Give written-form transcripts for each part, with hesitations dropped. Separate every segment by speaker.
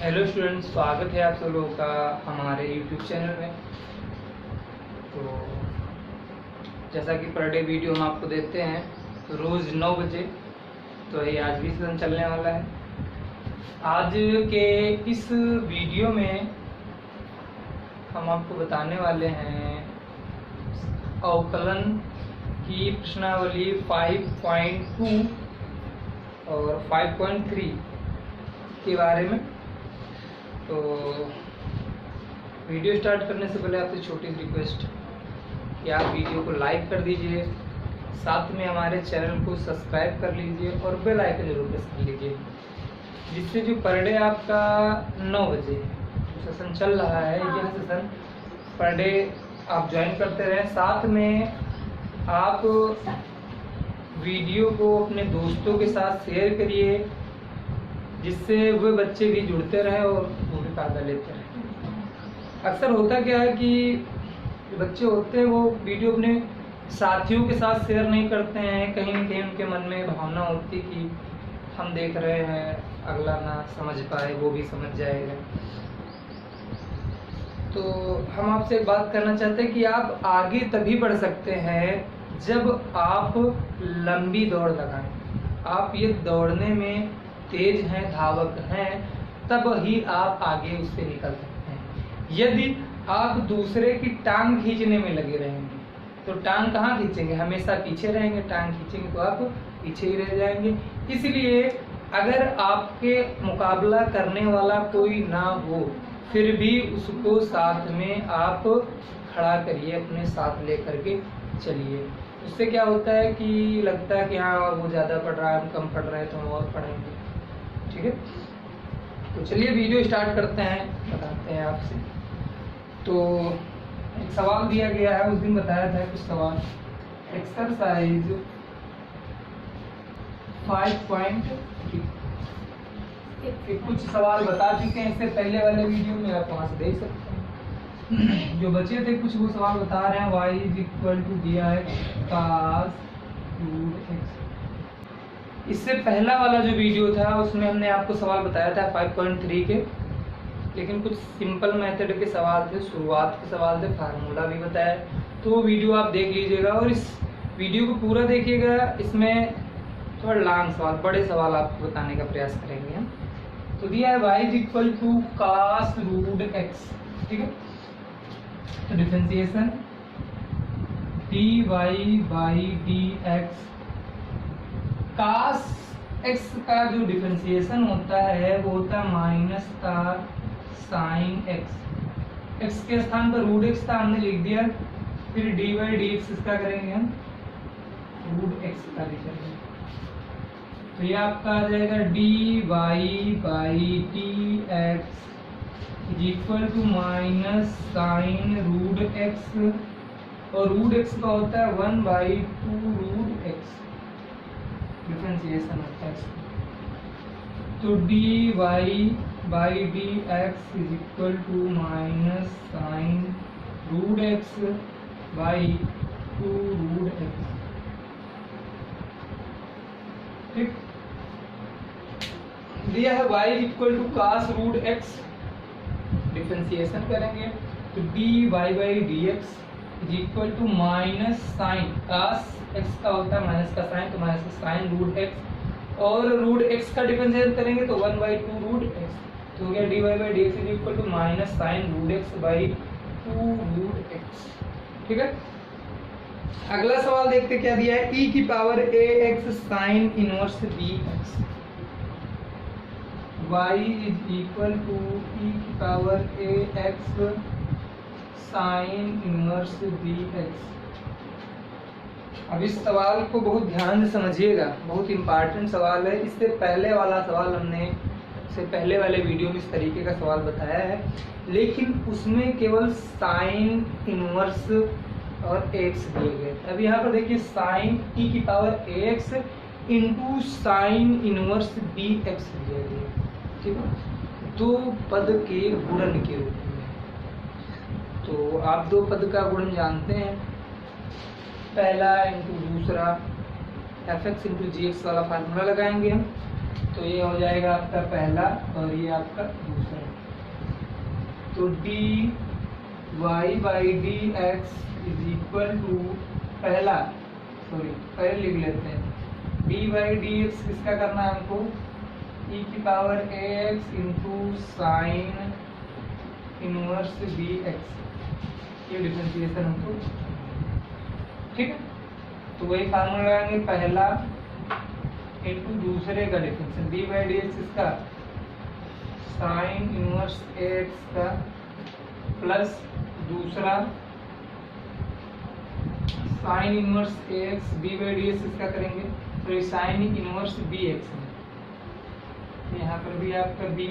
Speaker 1: Hello students, स्वागत है आप सब लोगों का हमारे यूट्यूब चैनल में। तो जैसा कि पर डे वीडियो हम आपको देते हैं तो रोज़ 9 बजे, तो ये आज भी सेशन चलने वाला है। आज के इस वीडियो में हम आपको बताने वाले हैं अवकलन की प्रश्नावली 5.2 और 5.3 के बारे में। तो वीडियो स्टार्ट करने से पहले आपसे छोटी सी रिक्वेस्ट कि आप वीडियो को लाइक कर दीजिए, साथ में हमारे चैनल को सब्सक्राइब कर लीजिए और बेल आइकन जरूर प्रेस कर लीजिए, जिससे जो पर डे आपका 9 बजे जो सेशन चल रहा है, यह सेशन पर डे आप ज्वाइन करते रहें। साथ में आप वीडियो को अपने दोस्तों के साथ शेयर करिए, जिससे वे बच्चे भी जुड़ते रहें और वो भी फ़ायदा लेते रहें। अक्सर होता क्या है कि बच्चे होते हैं वो वीडियो अपने साथियों के साथ शेयर नहीं करते हैं, कहीं न कहीं उनके मन में भावना होती कि हम देख रहे हैं, अगला ना समझ पाए, वो भी समझ जाएगा। तो हम आपसे एक बात करना चाहते हैं कि आप आगे तभी बढ़ सकते हैं जब आप लंबी दौड़ लगाएं। आप ये दौड़ने में तेज हैं, धावक हैं, तब ही आप आगे उससे निकल सकते हैं। यदि आप दूसरे की टांग खींचने में लगे रहेंगे तो टांग कहाँ खींचेंगे, हमेशा पीछे रहेंगे। टांग खींचेंगे तो आप पीछे ही रह जाएंगे। इसलिए अगर आपके मुकाबला करने वाला कोई ना हो, फिर भी उसको साथ में आप खड़ा करिए, अपने साथ लेकर के चलिए। उससे क्या होता है कि लगता है कि हाँ वो ज़्यादा पढ़ रहा है, हम कम पढ़ रहे हैं, तो हम और पढ़ेंगे। ठीक है, तो चलिए वीडियो स्टार्ट करते हैं, बताते हैं आपसे। तो एक सवाल दिया गया है, उस दिन बताया था कुछ सवाल। एक्सरसाइज 5.3 कुछ सवाल बता चुके हैं इससे पहले वाले वीडियो में, आप वहां से देख सकते हैं। जो बचे थे कुछ वो सवाल बता रहे हैं। y = दिया है cos x। इससे पहला वाला जो वीडियो था उसमें हमने आपको सवाल बताया था 5.3 के, लेकिन कुछ सिंपल मेथड के सवाल थे, शुरुआत के सवाल थे, फार्मूला भी बताया। तो वो वीडियो आप देख लीजिएगा और इस वीडियो को पूरा देखिएगा। इसमें थोड़ा लॉन्ग सवाल, बड़े सवाल आपको बताने का प्रयास करेंगे हम। तो दिया है y = cos x, ठीक है। तो डिफरेंशिएशन dy/dx, cos x का जो डिफरेंशिएशन होता है वो होता है माइनस का साइन x। x के स्थान पर √x था, हमने लिख दिया। फिर dy/dx इसका करेंगे हम, √x का लिखेंगे। तो ये आपका आ जाएगा dy/dx = माइनस साइन √x, और √x का होता है 1/2 √x, डिफरेंशिएशन होता है। तो dy/dx = minus sign √x/2 √x, ठीक। दिया है y = cos √x, डिफरेंशिएशन करेंगे तो dy/dx = minus sign, cos x का होता है माइनस का साइन, तो माइनस का साइन √x, और √x का डिफरेंशिएशन करेंगे तो 1/2 √x। तो हो गया dy/dx = minus sign √x/2 √x, ठीक है। अगला सवाल देखते क्या दिया है, e⁴ax sin 1bx। y = e⁴ax sin 1bx। अब इस सवाल को बहुत ध्यान से समझिएगा, बहुत इंपॉर्टेंट सवाल है। इससे पहले वाला सवाल हमने पहले वाले वीडियो में इस तरीके का सवाल बताया है, लेकिन उसमें केवल साइन इनवर्स और x दिए गए। अब यहाँ पर देखिए sine e⁴ax into sine inverse bx दिया गया, ठीक है, दो पद के गुणन के रूप में। तो आप दो पद का गुणन जानते हैं, पहला इंटू दूसरा, fx × gx वाला फार्मूला लगाएंगे हम। तो ये हो जाएगा आपका पहला और ये आपका दूसरा। तो D Y by D x is equal to पहले लिख लेते हैं, डी बाई डी एक्स किसका करना है हमको, ई की power a x into sine inverse b x, ये डिफरेंशिएशन हमको, ठीक है। तो वही फार्मूला लगाएंगे, पहला इंटू दूसरे का differential, d by D x इसका साइन इनवर्स ए एक्स का प्लस दूसरा sine inverse a x b by D x इसका करेंगे, तो ये साइन इनवर्स बी एक्स है, यहाँ पर भी आपका बी,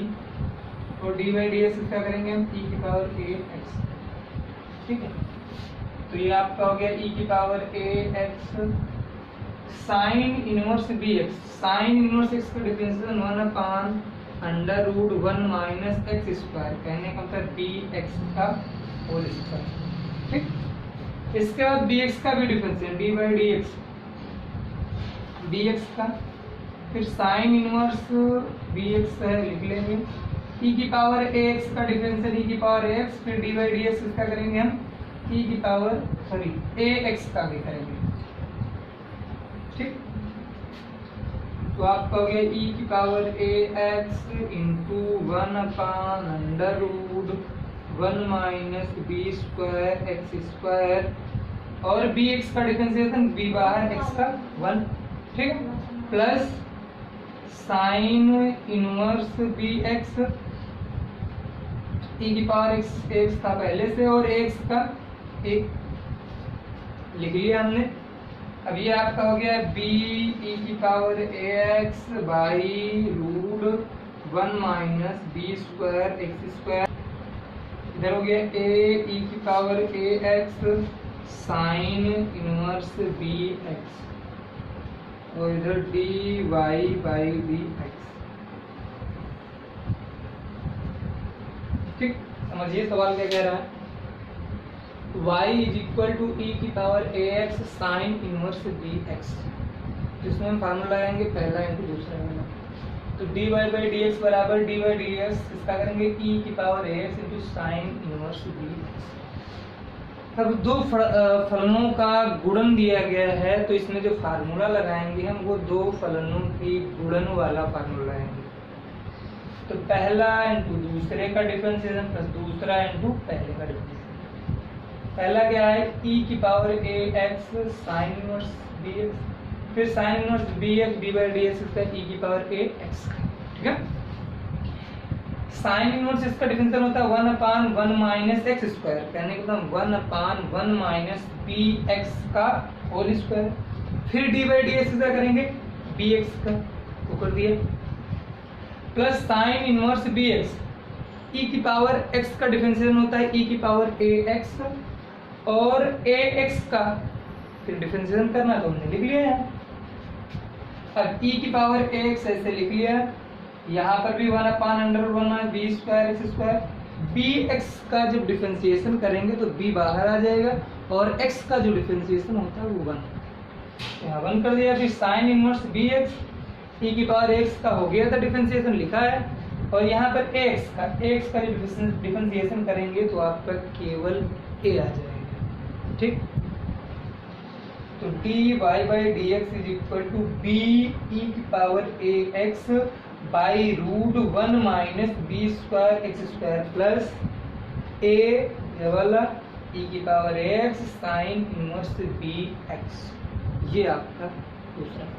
Speaker 1: और डी बाई डी एक्स इसका करेंगे हम ई की पावर ए एक्स, ठीक है। तो ये आपका हो गया ई की power a x sine inverse b x, sine inverse x का डिफरेंशियल 1/√1 माइनस एक्स स्क्वायर, कहने का मतलब बी एक्स का होल स्क्वायर, ठीक। इसके बाद बी एक्स का भी differential d by D x, d x का, फिर साइन इनवर्स बी एक्स है लिख लेंगे, ई की पावर ए एक्स का डिफरेंशियल ई की पावर ए एक्स, फिर डी बाई डी एक्स इसका करेंगे हम ई की पावर ए एक्स का भी करेंगे, ठीक। तो आपका हो गया ई की power a x into 1/√1 minus b square x square, और बी एक्स का डिफरेंशिएशन बी बाहर एक्स का 1, ठीक, plus sine inverse b x e की पावर एक्स, एक्स था पहले से और एक्स का एक लिख लिया हमने। अब ये आपका हो गया बी ई की power a x by √1 minus b square x square, इधर हो गया ए ई की power a x sine inverse b x, और इधर d Y by D x, ठीक। समझिए सवाल क्या कह रहा है, y is equal to e की power a x sine inverse b x, जिसमें हम फार्मूला लगाएंगे पहला इंटू दूसरा वाला, तो D Y by D x बराबर डी वाई डी एक्स, इसका करेंगे ई की power a x into sine inverse b x. अब दो फलनों का गुणन दिया गया है, तो इसमें जो फार्मूला लगाएंगे हम वो दो फलनों की गुणन वाला फार्मूला लगाएंगे, तो पहला इंटू दूसरे का डिफरेंशिएशन प्लस दूसरा इंटू पहले का डिफरेंशिएशन। पहला क्या है, ई की power a x sine inverse b x, फिर sine inverse b x d by D x इसका ई की पावर ए एक्स, ठीक है। साइन इनवर्स इसका डिफरेंशियल होता है 1/1 माइनस एक्स स्क्वायर, कहने का मतलब 1/1 माइनस बी एक्स का होल स्क्वायर, फिर डी बाई डी एक्स क्या करेंगे बी एक्स का, वो कर दिया, plus sine inverse b x e की पावर एक्स का डिफरेंशियल होता है ई की पावर ए एक्स, और ए एक्स का फिर डिफरेंशिएशन करना तो हमने लिख लिया है। अब ई की पावर ए एक्स ऐसे लिख लिया, यहाँ पर भी 1/√1 b square x square, b x का जब डिफरेंशिएशन करेंगे तो बी बाहर आ जाएगा, और एक्स का जो डिफरेंशिएशन होता है वो 1, यहाँ 1 कर दिया, फिर sine inverse b x e की पावर एक्स का हो गया था डिफरेंशिएशन लिखा है, और यहाँ पर एक्स का जो डिफरेंशिएशन करेंगे तो आपका केवल ए आ जाएगा, ठीक। तो D Y by D x is equal to b e की power a x by √1 minus b square x square plus a वाला ई की power a x sine inverse b x, ये आपका दूसरा सवाल।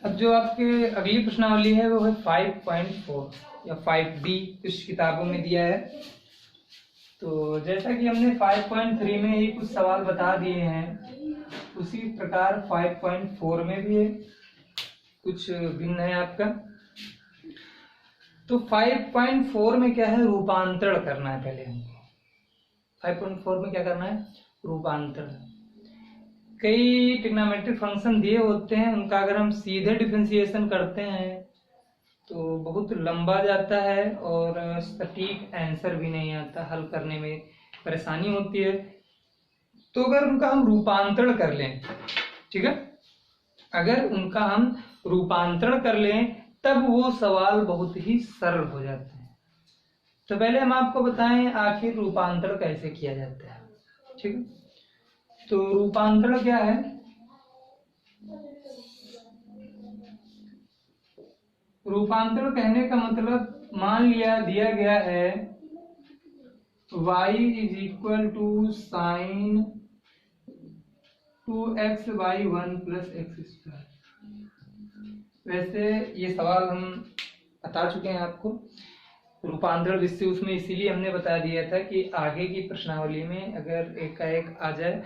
Speaker 1: अब जो आपके अगली प्रश्नावली है वो है 5.4 या 5D, कुछ किताबों में दिया है। तो जैसा कि हमने 5.3 में ही कुछ सवाल बता दिए हैं, उसी प्रकार 5.4 में भी है, कुछ भिन्न है आपका। तो 5.4 में क्या है, रूपांतरण करना है। पहले हमको 5.4 में क्या करना है, रूपांतरण। कई ट्रिग्नोमेट्रिक फंक्शन दिए होते हैं, उनका अगर हम सीधे डिफरेंशिएशन करते हैं तो बहुत लंबा जाता है और सटीक आंसर भी नहीं आता, हल करने में परेशानी होती है। तो अगर उनका हम रूपांतरण कर लें, ठीक है, अगर उनका हम रूपांतरण कर लें तब वो सवाल बहुत ही सरल हो जाते हैं। तो पहले हम आपको बताएं आखिर रूपांतरण कैसे किया जाता है, ठीक है। तो रूपांतरण क्या है? रूपांतरण कहने का मतलब, मान लिया दिया गया है y is equal to sine 2x by 1 plus x square. वैसे ये सवाल हम बता चुके हैं आपको, रूपांतरण विषय उसमें इसीलिए हमने बता दिया था कि आगे की प्रश्नावली में अगर एकाएक आ जाए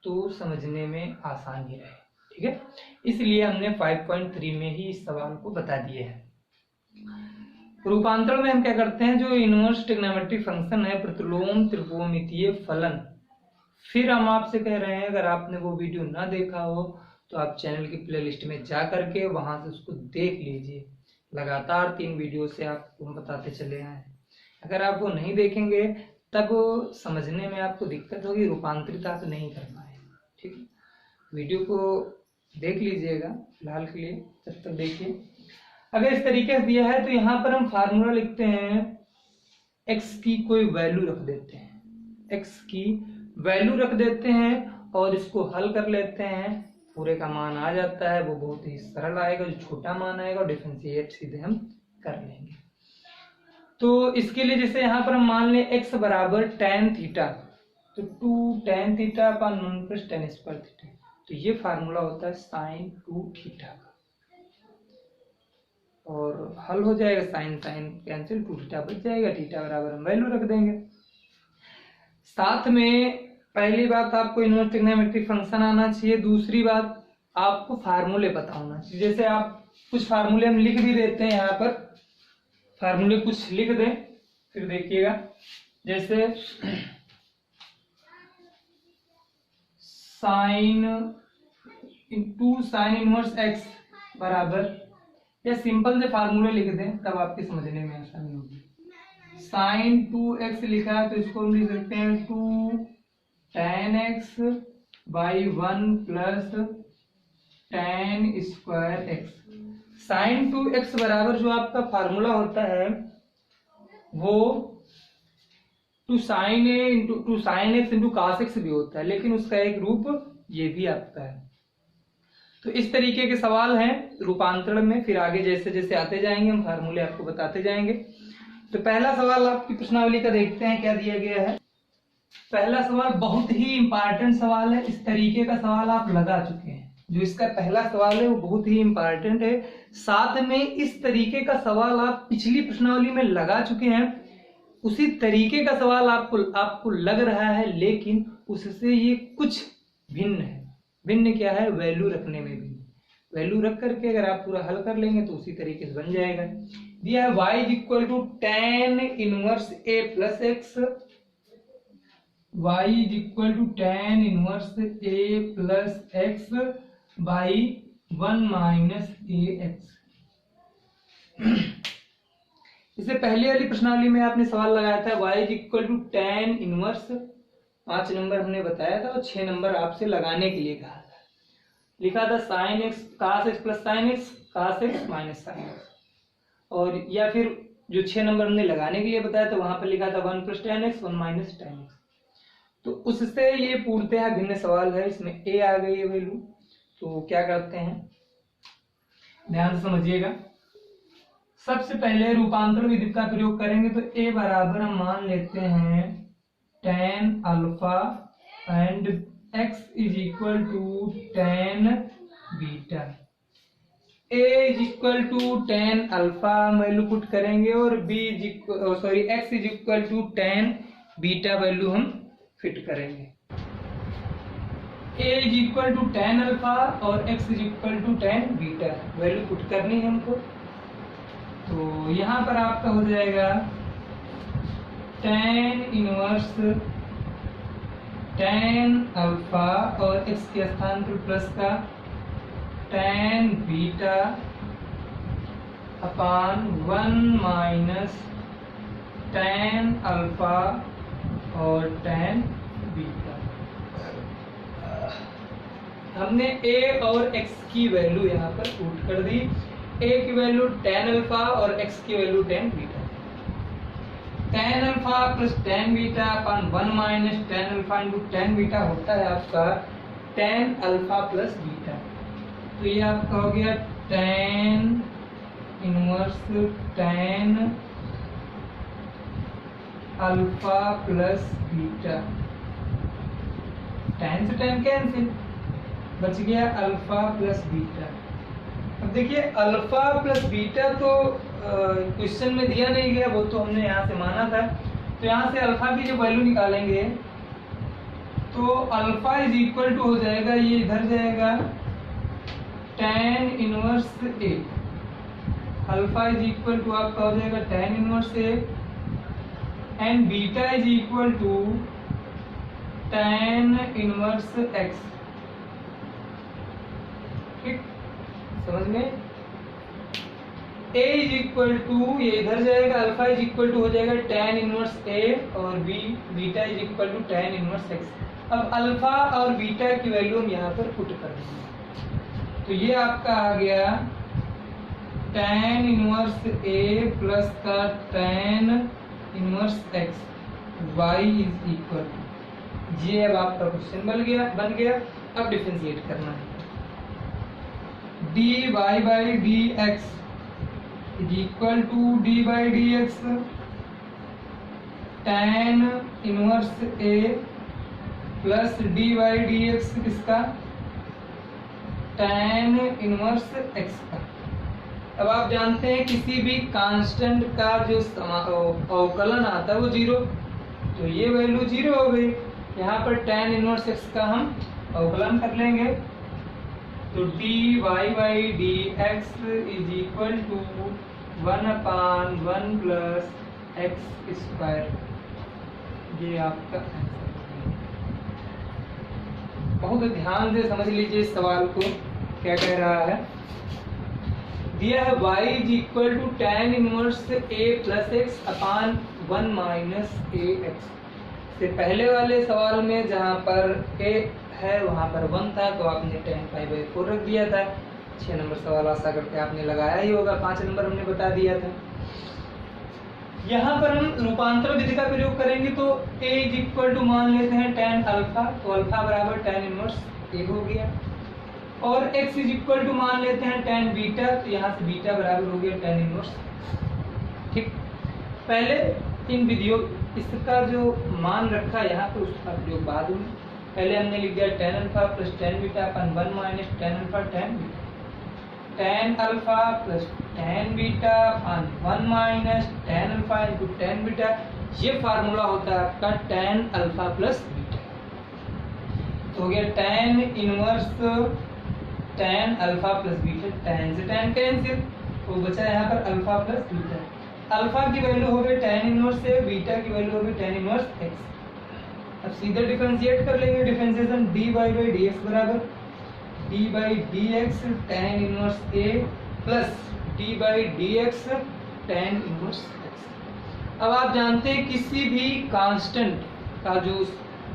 Speaker 1: तो समझने में आसानी रहे, ठीक है। इसलिए हमने 5.3 में ही इस सवाल को बता दिए हैं। रूपांतरण में हम क्या करते हैं, जो इनवर्स ट्रिग्नोमेट्रिक फंक्शन है, प्रतिलोम त्रिकोणमितीय फलन, फिर हम आपसे कह रहे हैं अगर आपने वो वीडियो ना देखा हो तो आप चैनल की प्लेलिस्ट में जा करके वहां से उसको देख लीजिए। लगातार 3 वीडियो से आपको हम बताते चले आए हैं। अगर आप वो नहीं देखेंगे तब समझने में आपको दिक्कत होगी, रूपांतरित आप नहीं कर पाएंगे, ठीक है। वीडियो को देख लीजिएगा फिलहाल के लिए, जब तक देखिए। अगर इस तरीके से दिया है तो यहाँ पर हम फार्मूला लिखते हैं, x की कोई वैल्यू रख देते हैं, x की वैल्यू रख देते हैं और इसको हल कर लेते हैं, पूरे का मान आ जाता है। वो बहुत ही सरल आएगा, जो छोटा मान आएगा डिफरेंशिएट सीधे हम कर लेंगे। तो इसके लिए जैसे यहाँ पर हम मान लें x बराबर tan थीटा, तो 2 tan थीटा अपन 1 प्लस tan स्क्वायर थीटा, तो ये फार्मूला होता है साइन 2 थीटा का, और हल हो जाएगा, साइन साइन कैंसिल, 2 थीटा बच जाएगा, थीटा बराबर हम वैल्यू रख देंगे। साथ में पहली बात आपको इनवर्स ट्रिग्नोमेट्रिक फंक्शन आना चाहिए, दूसरी बात आपको फार्मूले पता होना चाहिए। जैसे आप कुछ फार्मूले हम लिख भी देते हैं, यहाँ पर फार्मूले कुछ लिख दें, फिर देखिएगा। जैसे sine into sine inverse x बराबर, या सिंपल से फार्मूले लिख दें तब आपके समझने में आसानी होगी। साइन 2x लिखा है तो इसको हम लिख सकते हैं 2 tan x by 1 plus tan square x। Sine 2x बराबर जो आपका फार्मूला होता है वो 2 sin a into 2 sin x into cos x भी होता है, लेकिन उसका एक रूप ये भी आता है। तो इस तरीके के सवाल हैं रूपांतरण में, फिर आगे जैसे जैसे आते जाएंगे हम फार्मूले आपको बताते जाएंगे। तो पहला सवाल आपकी प्रश्नावली का देखते हैं क्या दिया गया है। पहला सवाल बहुत ही इंपॉर्टेंट सवाल है, इस तरीके का सवाल आप लगा चुके हैं। जो इसका पहला सवाल है वो बहुत ही इंपॉर्टेंट है, साथ में इस तरीके का सवाल आप पिछली प्रश्नावली में लगा चुके हैं, उसी तरीके का सवाल आपको लग रहा है, लेकिन उससे ये कुछ भिन्न है। भिन्न क्या है? वैल्यू रखने में भी। वैल्यू रख करके अगर आप पूरा हल कर लेंगे तो उसी तरीके से बन जाएगा। दिया है y is equal to tan inverse a plus x, y is equal to tan inverse a plus x by 1 minus ax। इससे पहले वाली प्रश्नावली में आपने सवाल लगाया था y is equal to tan inverse, 5 number हमने बताया था और 6 नंबर आपसे लगाने के लिए कहा था। लिखा था साइन एक्स कास एक्स प्लस साइन एक्स, कास एक्स माइनस साइन एक्स, और या फिर जो 6 नंबर हमने लगाने के लिए बताया था वहां पर लिखा था 1 plus tan x 1 minus tan x. तो उससे ये पूर्णतः भिन्न सवाल है, इसमें a आ गई है वैल्यू। तो क्या करते हैं, ध्यान से समझिएगा। सबसे पहले रूपांतर विधि का प्रयोग करेंगे तो a बराबर हम मान लेते हैं tan alpha and x is equal to tan beta. a is equal to tan alpha value put करेंगे और x is equal to tan beta value हम फिट करेंगे। a is equal to tan alpha और x is equal to tan beta value put करनी है हमको। तो यहाँ पर आपका हो जाएगा tan इनवर्स tan अल्फा और x के स्थान पर प्लस का tan बीटा अपान 1 माइनस tan अल्फा और tan बीटा। हमने a और x की वैल्यू यहाँ पर पुट कर दी। a की वैल्यू tan अल्फा और x की value tan beta. tan alpha plus tan beta upon 1 minus tan alpha into tan beta होता है आपका tan अल्फा प्लस बीटा। तो ये आपका हो गया tan inverse tan alpha plus beta. tan से tan कैंसिल, बच गया अल्फा प्लस बीटा। अब देखिए अल्फा प्लस बीटा तो क्वेश्चन में दिया नहीं गया, वो तो हमने यहाँ से माना था। तो यहाँ से अल्फा की जो वैल्यू निकालेंगे तो अल्फा इज इक्वल टू हो जाएगा, ये इधर जाएगा tan inverse A. Alpha is equal to आपका हो जाएगा tan inverse A and beta is equal to tan inverse x. ठीक, समझ में? a इज इक्वल टू, ये इधर जाएगा, अल्फा इज इक्वल टू हो जाएगा tan इनवर्स a और b, beta is equal to tan inverse x। अब अल्फा और बीटा की वैल्यू हम यहाँ पर पुट कर देंगे। तो ये आपका आ गया tan इनवर्स a प्लस का tan inverse x, y is equal to, ये अब आपका क्वेश्चन बन गया। अब डिफरेंशिएट करना है। dy by D x is equal to d by D x tan inverse a plus d by D x किसका, tan इनवर्स x का। अब आप जानते हैं किसी भी कांस्टेंट का जो अवकलन आता है वो जीरो, तो ये वैल्यू जीरो हो गई। यहाँ पर tan इनवर्स x का हम अवकलन कर लेंगे। तो dy by D x is equal to 1/1 plus x square. ये आपका आंसर। बहुत ध्यान से समझ लीजिए इस सवाल को, क्या कह रहा है। दिया है y is equal to tan inverse a plus x upon 1 minus a x. से पहले वाले सवाल में जहाँ पर a है वहाँ पर 1 था, तो आपने tan π/4 रख दिया था। 6 नंबर सवाल आशा करके आपने लगाया ही होगा, 5 नंबर हमने बता दिया था। यहाँ पर हम रूपांतर विधि का प्रयोग करेंगे। तो a इज इक्वल टू मान लेते हैं tan अल्फा, तो अल्फा बराबर tan इनवर्स a हो गया। और x इज इक्वल टू मान लेते हैं tan बीटा, तो यहाँ से बीटा बराबर हो गया tan इनवर्स। ठीक, पहले इन विधियों इसका जो मान रखा यहाँ पर उसका प्रयोग बाद में। पहले हमने लिख दिया tan alpha plus tan beta upon 1 minus tan alpha tan beta. tan alpha plus tan beta upon 1 minus tan alpha into tan beta. ये फार्मूला होता है आपका tan अल्फा प्लस बीटा। तो हो गया tan inverse tan alpha plus beta, tan से tan cancel, तो बचा यहाँ पर अल्फा प्लस बीटा। अल्फा की वैल्यू हो गई tan इनवर्स से, बीटा की वैल्यू हो गई tan इनवर्स x। अब सीधे डिफरेंशिएट कर लेंगे। डिफरेंशिएशन dy बाई dx बराबर d by D x tan inverse a plus d by D x tan inverse x। अब आप जानते हैं किसी भी कांस्टेंट का जो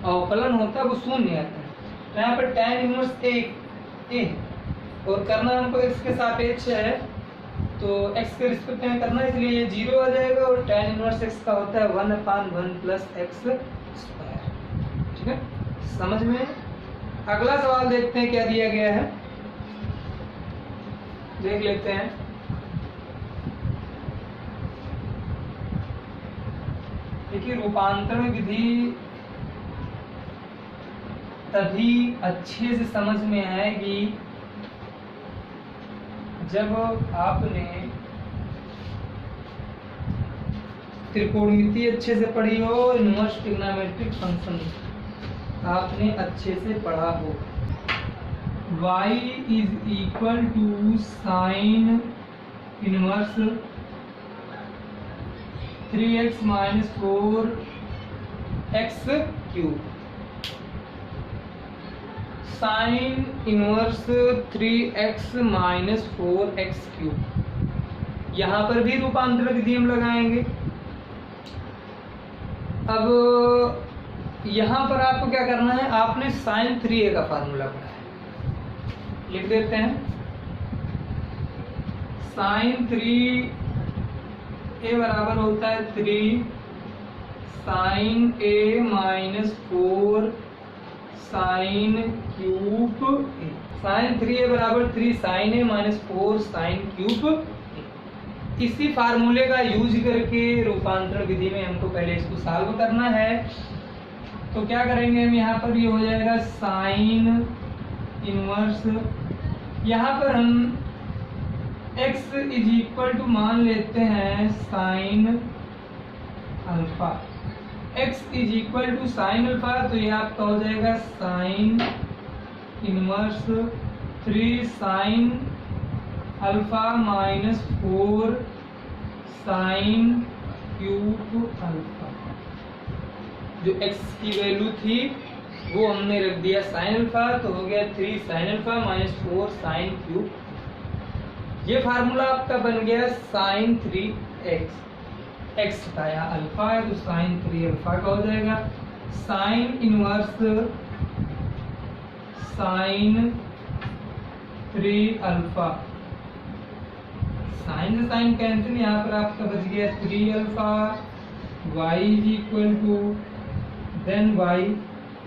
Speaker 1: अवकलन होता है वो शून्य आता है। तो यहाँ पर tan इनवर्स a और करना हमको x के सापेक्ष है, तो x के रिस्पेक्ट में करना, इसलिए ये 0 आ जाएगा। और tan इनवर्स x का होता है 1/1 प्लस एक्स स्क्वायर। ठीक है, समझ में? अगला सवाल देखते हैं क्या दिया गया है, देख लेते हैं। देखिए रूपांतरण विधि तभी अच्छे से समझ में आएगी जब आपने त्रिकोणमिति अच्छे से पढ़ी हो, इनवर्स ट्रिग्नोमेट्रिक फंक्शन आपने अच्छे से पढ़ा हो। y is equal to sine inverse 3x minus 4x cube. Sine inverse 3x minus 4x cube, यहाँ पर भी रूपांतर विधि हम लगाएंगे। अब यहाँ पर आपको क्या करना है, आपने साइन 3a का फार्मूला पढ़ा है, लिख देते हैं। साइन 3a बराबर होता है 3 sine a minus 4 sine cube a। Sine 3a बराबर 3 sine a minus 4 sine cube a। इसी फार्मूले का यूज करके रूपांतरण विधि में हमको पहले इसको सॉल्व करना है। तो क्या करेंगे हम, यहाँ पर ये हो जाएगा साइन इनवर्स, यहाँ पर हम x इज इक्वल टू मान लेते हैं sine alpha, x is equal to sine alpha, तो ये आपका हो जाएगा sine inverse 3 sine alpha minus 4 sine cube alpha. जो x की वैल्यू थी वो हमने रख दिया साइन अल्फा, तो हो गया 3 sine alpha minus 4 sine cube. ये फार्मूला आपका बन गया साइन 3x, x था यहाँ अल्फा है तो साइन 3 अल्फा का हो जाएगा। Sine inverse sine 3 alpha, sine से साइन कैंसिल, यहाँ पर आपका बच गया 3 alpha, y is equal to then y।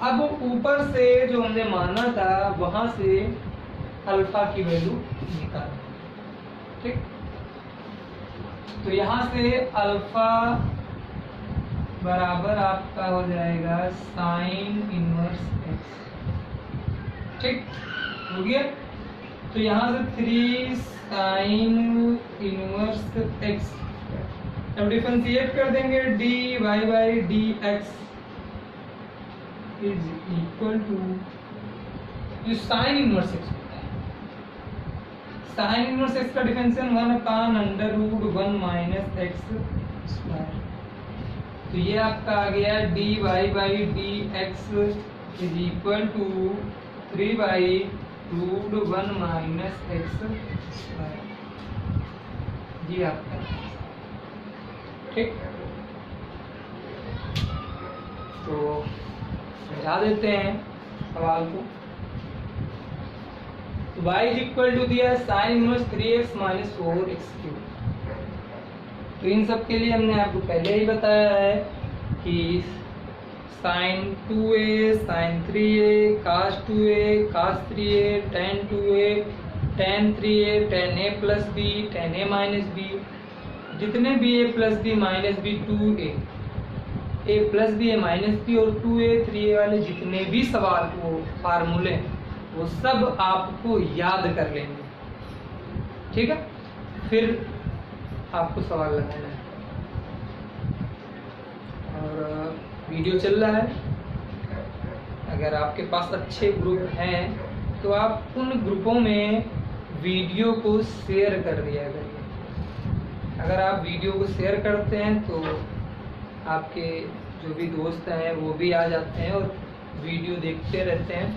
Speaker 1: अब ऊपर से जो हमने माना था वहां से अल्फा की वैल्यू निकाल, ठीक। तो यहाँ से अल्फा बराबर आपका हो जाएगा साइन इनवर्स x, ठीक हो गया। तो यहाँ से 3 साइन इनवर्स x, अब डिफरेंशिएट कर देंगे dy by D x is equal to, ये साइन इनवर्स x होता है। साइन इनवर्स x का डिफरेंशियल 1/√1 माइनस x स्क्वायर, तो ये आपका आ गया dy by D x is equal to 3/√1 minus x square, ये आपका, ठीक। तो समझा देते हैं सवाल को। तो y इज इक्वल टू दिया sign inverse 3x minus 4x cube. तो इन सब के लिए हमने आपको पहले ही बताया है कि sine 2a, sine 3a, cos 2a, cos 3a, tan 2a, tan 3a, tan a plus b, tan a minus b, जितने भी a plus b minus b 2a, a plus B, a minus B और 2a 3a वाले जितने भी सवाल वो फार्मूले वो सब आपको याद कर लेंगे, ठीक है। फिर आपको सवाल लगाना है। और वीडियो चल रहा है, अगर आपके पास अच्छे ग्रुप हैं तो आप उन ग्रुपों में वीडियो को शेयर कर दिया करिए। अगर आप वीडियो को शेयर करते हैं तो आपके जो भी दोस्त हैं वो भी आ जाते हैं और वीडियो देखते रहते हैं,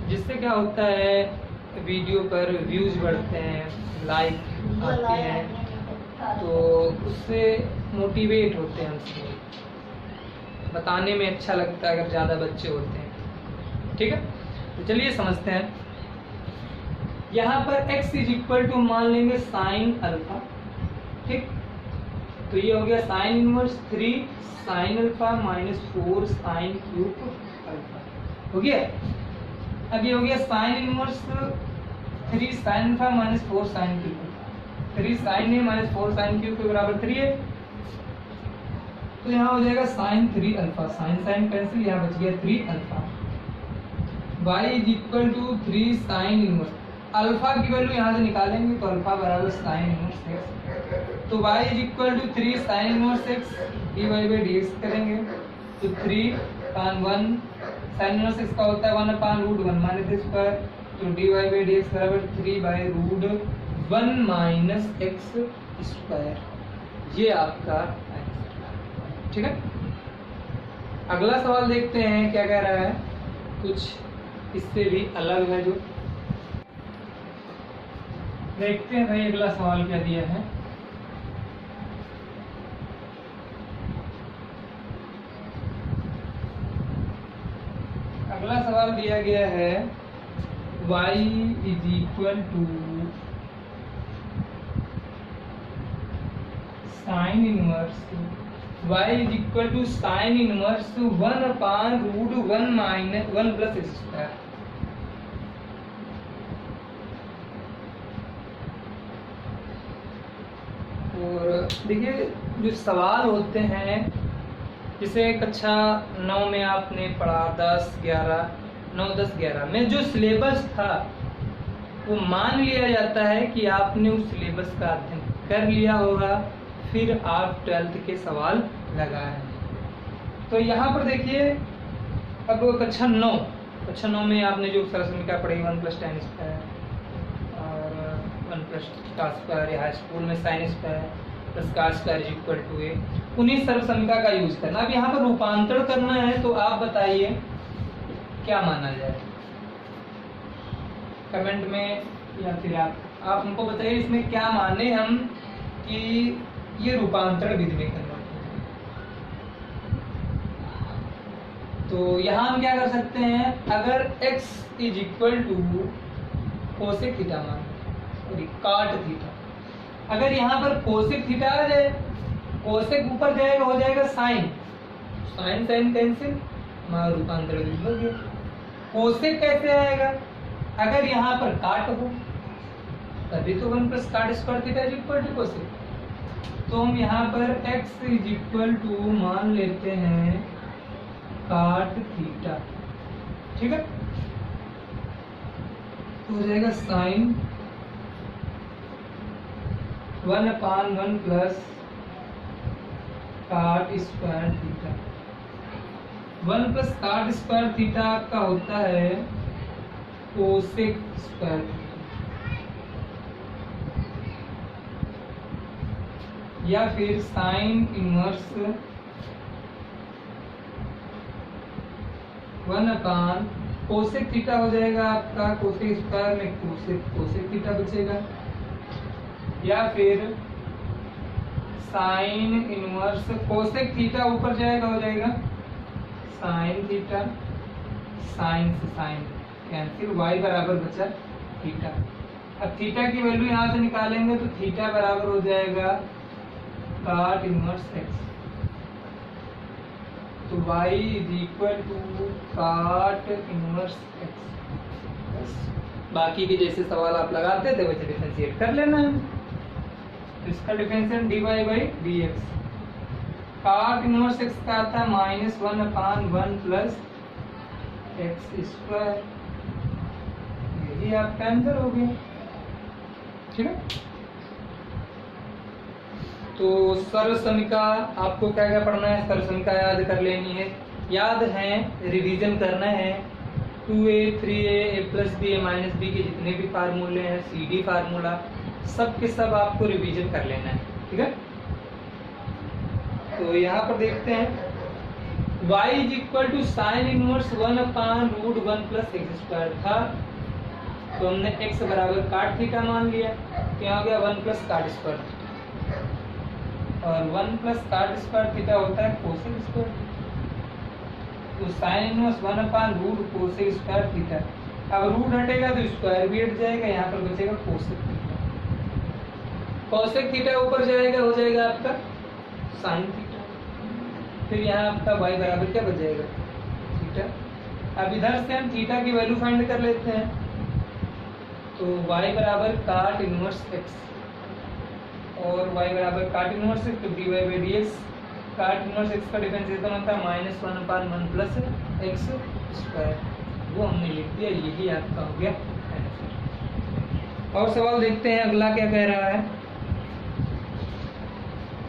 Speaker 1: जिससे क्या होता है वीडियो पर व्यूज बढ़ते हैं, लाइक आते हैं, तो उससे मोटिवेट होते हैं हमसे, बताने में अच्छा लगता है अगर ज़्यादा बच्चे होते हैं, ठीक है। तो चलिए समझते हैं। यहाँ पर x इज इक्वल टू मान लेंगे साइन अल्फा, ठीक। तो ये हो गया sine inverse 3 sine alpha minus 4 sine cube alpha, हो गया। अब ये हो गया sine inverse 3 sine alpha minus 4 sine cube, 3 sine a minus 4 sine cube के बराबर 3 है, तो यहाँ हो जाएगा sine 3 alpha, sine sine cancel, यहाँ बच गया 3 alpha. y is equal to 3 sine inverse, alpha की वैल्यू यहाँ से निकालेंगे तो अल्फा बराबर साइन इनवर्स x, तो y is equal to 3 sine inverse x dy by D x करेंगे, तो 3/1 साइन इनवर्स x का होता है 1/√1 माइनस x स्क्वायर, तो dy बाई डी एक्स बराबर 3/√1 माइनस x स्क्वायर, ये आपका आंसर, ठीक है। अगला सवाल देखते हैं क्या कह रहा है, कुछ इससे भी अलग है जो। देखते हैं भाई अगला सवाल क्या दिया है। अगला सवाल दिया गया है y is equal to sine inverse y is equal to sine inverse 1/√1 minus 1 plus x square. और देखिए जो सवाल होते हैं, जैसे कक्षा 9 में आपने पढ़ा 10, 11, 9, 10, 11 में जो सिलेबस था वो मान लिया जाता है कि आपने उस सिलेबस का अध्ययन कर लिया होगा, फिर आप 12th के सवाल लगाए। तो यहाँ पर देखिए अब कक्षा 9 में आपने जो सरसमिका पढ़ी 1 + tan स्क्वायर और 1 + cos स्क्वायर, या हाई स्कूल में sin square plus cos square equal to a, उन्हीं सर्वसमिका का यूज करना। अब यहाँ पर रूपांतरण करना है, तो आप बताइए क्या माना जाए कमेंट में, या फिर आप हमको बताइए इसमें क्या माने हम कि ये रूपांतरण विधि में करना। तो यहाँ हम क्या कर सकते हैं, अगर x is equal to cosec theta मान, सॉरी काट थीटा, अगर यहाँ पर कोसेक थीटा आ जाए, कोसेक ऊपर जाएगा हो जाएगा साइन, साइन साइन कैंसिल, हमारा रूपांतरण विधि हो गया। कोसेक कैसे आएगा, अगर यहाँ पर काट हो तभी तो 1 + cot square theta is equal to cosec. तो हम यहाँ पर x इज इक्वल टू मान लेते हैं काट थीटा, ठीक है, तो हो जाएगा sine 1/1 plus cot square theta. 1 + cot square theta आपका होता है कोसेक स्क्वायर थीटा, या फिर साइन इनवर्स 1/, कोसेक थीटा हो जाएगा आपका, कोसेक स्क्वायर में कोसेक थीटा बचेगा, या फिर साइन इनवर्स कोसेक थीटा ऊपर जाएगा हो जाएगा साइन थीटा, साइन से साइन कैंसिल, y बराबर बचा थीटा। अब थीटा की वैल्यू यहाँ से निकालेंगे तो थीटा बराबर हो जाएगा काट इनवर्स x, तो y इज इक्वल टू काट इनवर्स x। बाकी के जैसे सवाल आप लगाते थे वैसे डिफरेंशिएट कर लेना है। तो इसका डिफरेंशिएट dy/dx, काट इनवर्स x का आता है -1/1 प्लस एक्स स्क्वायर, यही आपका आंसर हो गया, ठीक है। तो सर्वसमिका आपको क्या क्या पढ़ना है, सर्वसमिका याद कर लेनी है, याद है, रिवीजन करना है। 2a 3a a + b a - b के जितने भी फार्मूले हैं, CD फार्मूला, सब के सब आपको रिवीजन कर लेना है, ठीक है। तो यहाँ पर देखते हैं y is equal to sine inverse 1/√1 plus x square था, तो हमने x बराबर काट थीटा मान लिया, तो यहाँ हो गया 1 + cot स्क्वायर, और 1 + cot स्क्वायर थीटा होता है कोसेक स्क्वायर, तो sine inverse 1/√, cosec square theta. अब रूट हटेगा तो स्क्वायर भी हट जाएगा, यहाँ पर बचेगा कोसेक थीटा, कोसेक थीटा ऊपर जाएगा हो जाएगा आपका साइन थीटा, फिर यहाँ आपका y बराबर क्या बच जाएगा थीटा। अब इधर से हम थीटा की वैल्यू फाइंड कर लेते हैं, तो y बराबर काट इनवर्स x, और y बराबर काट इनवर्स x, तो dy/dx, काट इनवर्स x का डिफरेंशिएशन होता है -1/1 प्लस एक्स स्क्वायर, वो हमने लिख दिया, यही आपका हो गया आंसर। और सवाल देखते हैं अगला क्या कह रहा है।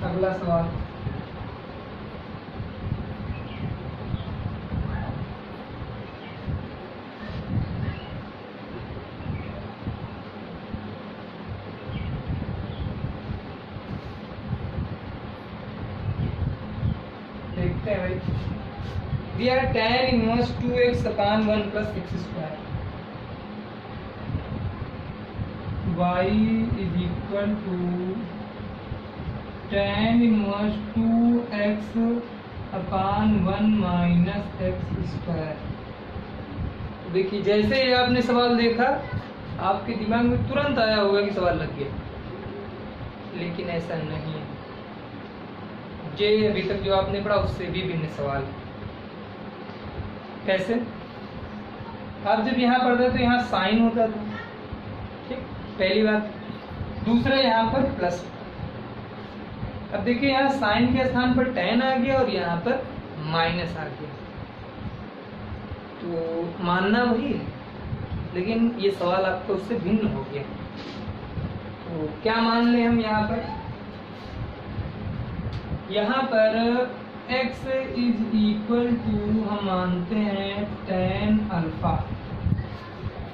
Speaker 1: अगला सवाल, देखते हैं भाई। दिया है tan inverse 2x upon 1 plus x square, y is equal to tan inverse 2x upon 1 minus x square. देखिए जैसे ही आपने सवाल देखा आपके दिमाग में तुरंत आया होगा कि सवाल लग गया, लेकिन ऐसा नहीं है। ये अभी तक जो आपने पढ़ा उससे भी भिन्न सवाल है। कैसे? आप जब यहाँ पढ़ते तो यहाँ साइन होता था, ठीक, पहली बात। दूसरा यहाँ पर प्लस। अब देखिए यहाँ साइन के स्थान पर tan आ गया और यहाँ पर माइनस आ गया, तो मानना वही है, लेकिन ये सवाल आपको उससे भिन्न हो गया। तो क्या मान लें हम यहाँ पर? यहाँ पर x इज इक्वल टू हम मानते हैं tan alpha,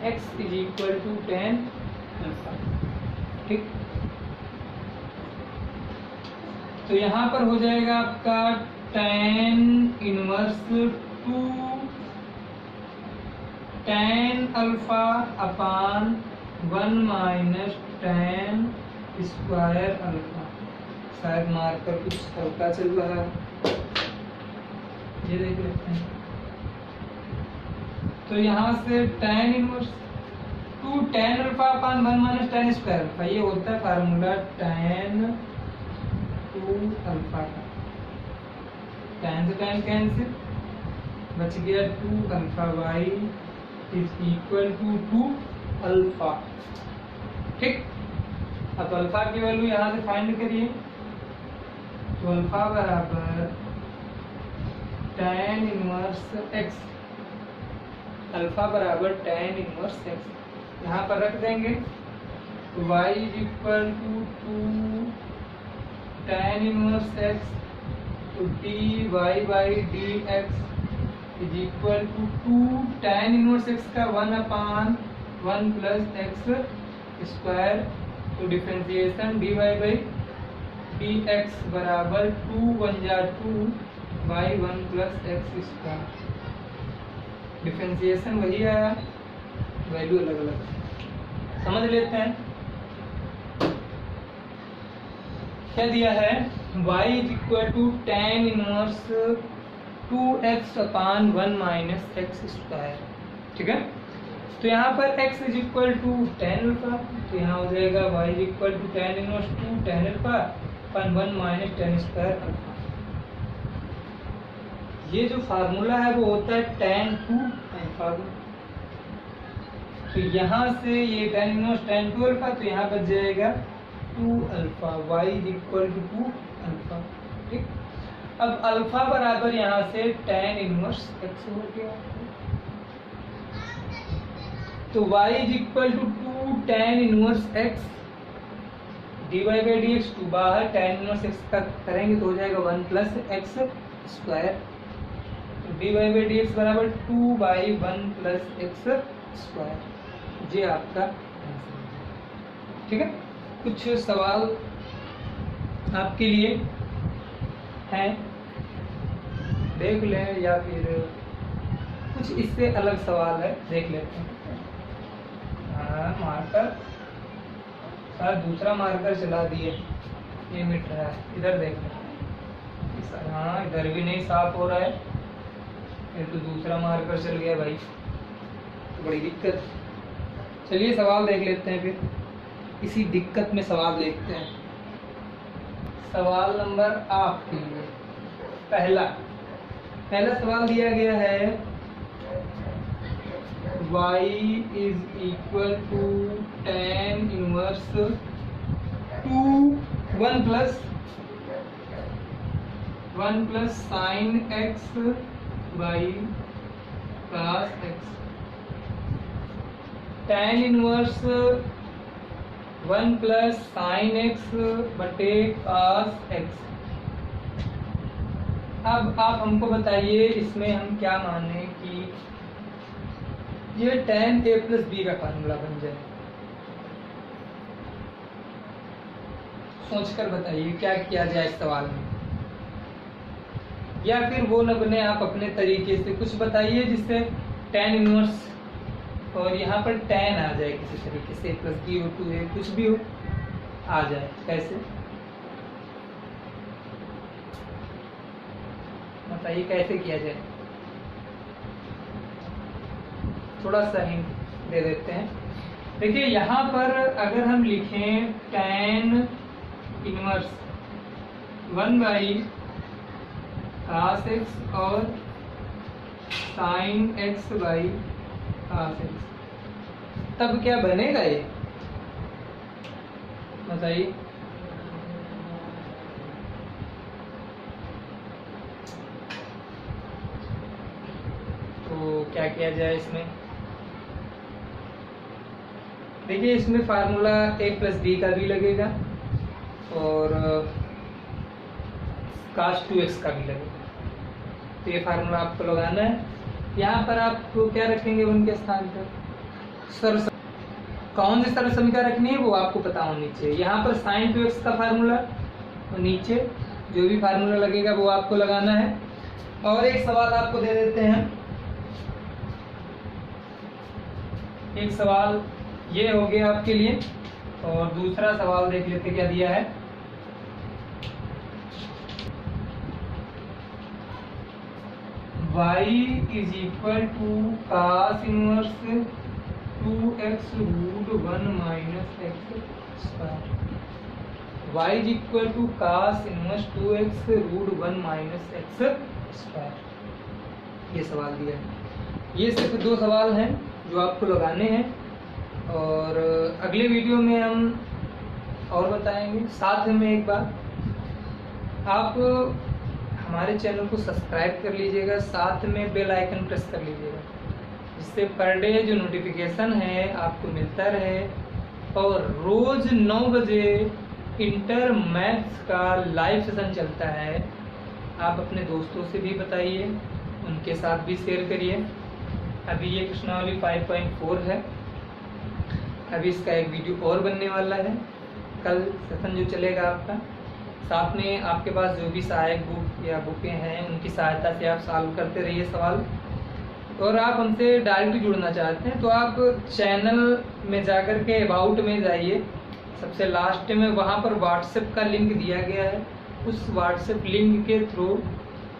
Speaker 1: x is equal to tan alpha, ठीक। तो यहाँ पर हो जाएगा आपका tan inverse 2 tan alpha upon 1 minus tan square alpha. शायद मार्कर कुछ हल्का चल रहा है, ये देख लेते हैं। तो यहाँ से tan inverse 2 tan alpha upon 1 minus tan square alpha, ये होता है फार्मूला tan 2 अल्फा का। tan से tan कैंसिल, बच गया 2 alpha, y is equal to 2 alpha, ठीक। अब अल्फा की वैल्यू यहाँ से फाइंड करिए, तो अल्फा बराबर tan इनवर्स x, अल्फा बराबर tan इनवर्स x यहाँ पर रख देंगे। तो y is equal to 2 tan inverse x, तो dy by dx is equal to 2 tan inverse x का 1 अपान 1 प्लस एक्स स्क्वायर, तो डिफरेंशिएशन dy बाई dx बराबर 2 1 जा 2 by 1 plus x square. Differentiation वही आया, वैल्यू अलग अलग। समझ लेते हैं क्या दिया है। y is equal to tan inverse 2x upon 1 minus x square, ठीक है। तो यहाँ पर x is equal to tan alpha, तो यहाँ हो जाएगा y is equal to tan inverse 2 tan alpha upon 1 minus tan square alpha. ये जो फार्मूला है वो होता है tan 2 अल्फा। तो यहाँ से ये tan इनवर्स tan 2 अल्फा, तो यहाँ बच जाएगा 2 alpha, y is equal to 2 alpha, ठीक। अब अल्फा बराबर यहाँ से tan इनवर्स x हो गया, तो y is equal to 2 tan inverse x dy by dx, 2 बाहर tan इनवर्स x का करेंगे तो हो जाएगा 1 प्लस एक्स स्क्वायर, तो dy बाई dx बराबर 2 बाई 1 प्लस एक्स स्क्वायर। ये आपका आंसर, ठीक है। कुछ सवाल आपके लिए हैं, देख लें, या फिर कुछ इससे अलग सवाल है, देख लेते हैं। मार्कर शायद दूसरा मार्कर चला दिए, ये मिट रहा है, इधर देख लें। हाँ, इधर भी नहीं साफ हो रहा है, फिर तो दूसरा मार्कर चल गया भाई, तो बड़ी दिक्कत। चलिए सवाल देख लेते हैं, फिर इसी दिक्कत में सवाल देखते हैं। सवाल नंबर आपके लिए पहला सवाल दिया गया है y is equal to tan inverse 1 plus sine x by cos x। tan inverse 1 plus sine x बटे cos x। अब आप हमको बताइए इसमें हम क्या माने कि ये tan a प्लस बी का फार्मूला बन जाए। सोचकर बताइए क्या किया जाए इस सवाल में। या फिर वो न बने, आप अपने तरीके से कुछ बताइए जिससे tan इनवर्स और यहाँ पर tan आ जाए किसी तरीके से, प्लस बी हो 2 है कुछ भी हो आ जाए। कैसे बताइए, कैसे किया जाए? थोड़ा सा हिंट दे देते हैं। देखिए यहाँ पर अगर हम लिखें tan इनवर्स 1/cos x और sin x/cos x, तब क्या बनेगा ये बताइए? तो क्या किया जाए इसमें? देखिए इसमें फार्मूला a प्लस बी का भी लगेगा और cos 2x का भी लगेगा। तो ये फार्मूला आपको लगाना है। यहाँ पर आपको क्या रखेंगे उनके स्थान पर? कौन सी सरल समीकरण रखनी है वो आपको पता होनी चाहिए। यहाँ पर sin 2x का फार्मूला और नीचे जो भी फार्मूला लगेगा वो आपको लगाना है। और एक सवाल आपको दे देते हैं। एक सवाल ये हो गया आपके लिए, और दूसरा सवाल देख लेते क्या दिया है। y is equal to cos inverse 2x root 1 minus x square. y is equal to cos inverse 2x root 1 minus x square. ये सवाल दिया है। ये सिर्फ 2 सवाल हैं जो आपको लगाने हैं, और अगले वीडियो में हम और बताएंगे। साथ में एक बात, आप हमारे चैनल को सब्सक्राइब कर लीजिएगा, साथ में बेल आइकन प्रेस कर लीजिएगा, जिससे पर डे जो नोटिफिकेशन है आपको मिलता रहे। और रोज़ 9 बजे इंटर मैथ्स का लाइव सेशन चलता है। आप अपने दोस्तों से भी बताइए, उनके साथ भी शेयर करिए। अभी ये प्रश्नावली 5.4 है। अभी इसका एक वीडियो और बनने वाला है, कल सेशन जो चलेगा आपका। साथ में आपके पास जो भी सहायक बुक या बुकें हैं उनकी सहायता से आप सॉल्व करते रहिए सवाल। और आप हमसे डायरेक्ट जुड़ना चाहते हैं तो आप चैनल में जाकर के अबाउट में जाइए, सबसे लास्ट में वहाँ पर व्हाट्सएप का लिंक दिया गया है। उस व्हाट्सएप लिंक के थ्रू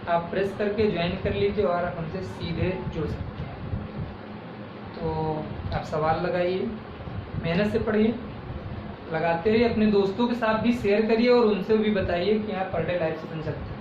Speaker 1: आप प्रेस करके ज्वाइन कर लीजिए और आप हमसे सीधे जुड़ सकते हैं। तो आप सवाल लगाइए, मेहनत से पढ़िए, लगाते रहिए, अपने दोस्तों के साथ भी शेयर करिए और उनसे भी बताइए कि यहाँ पर डे लाइव सेशन चलता है।